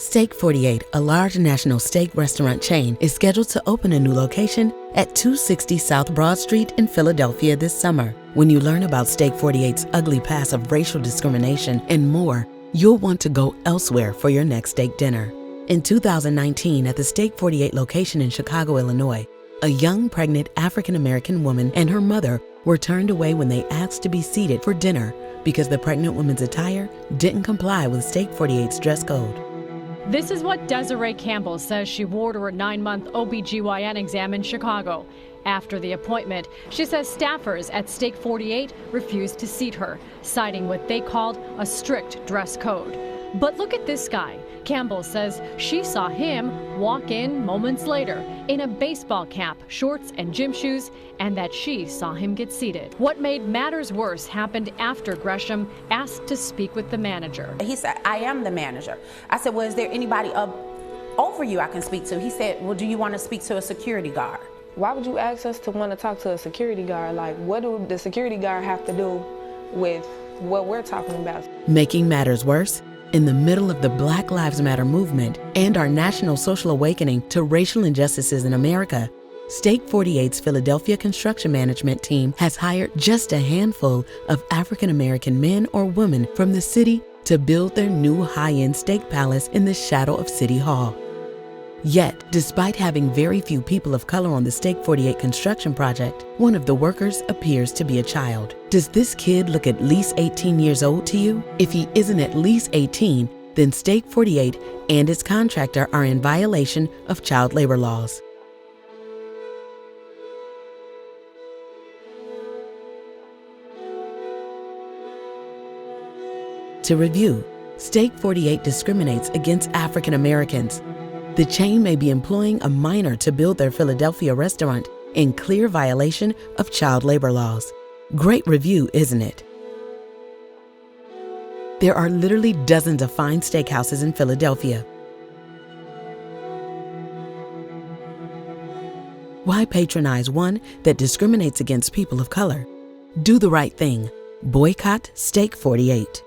Steak 48, a large national steak restaurant chain, is scheduled to open a new location at 260 South Broad Street in Philadelphia this summer. When you learn about Steak 48's ugly past of racial discrimination and more, you'll want to go elsewhere for your next steak dinner. In 2019, at the Steak 48 location in Chicago, Illinois, a young pregnant African-American woman and her mother were turned away when they asked to be seated for dinner because the pregnant woman's attire didn't comply with Steak 48's dress code. This is what Desiree Campbell says she wore to her 9-month OBGYN exam in Chicago. After the appointment, she says staffers at Steak 48 refused to seat her, citing what they called a strict dress code. But look at this guy. Campbell says she saw him walk in moments later in a baseball cap, shorts, and gym shoes, and that she saw him get seated. What made matters worse happened after Gresham asked to speak with the manager. He said, "I am the manager." I said, "Well, is there anybody over you I can speak to?" He said, "Well, do you want to speak to a security guard?" Why would you ask us to want to talk to a security guard? Like, what do the security guard have to do with what we're talking about? Making matters worse, in the middle of the Black Lives Matter movement and our national social awakening to racial injustices in America, Steak 48's Philadelphia construction management team has hired just a handful of African-American men or women from the city to build their new high-end steak palace in the shadow of City Hall. Yet, despite having very few people of color on the Steak 48 construction project, one of the workers appears to be a child. Does this kid look at least 18 years old to you? If he isn't at least 18, then Steak 48 and its contractor are in violation of child labor laws. To review, Steak 48 discriminates against African Americans. The chain may be employing a minor to build their Philadelphia restaurant in clear violation of child labor laws. Great review, isn't it? There are literally dozens of fine steakhouses in Philadelphia. Why patronize one that discriminates against people of color? Do the right thing. Boycott Steak 48.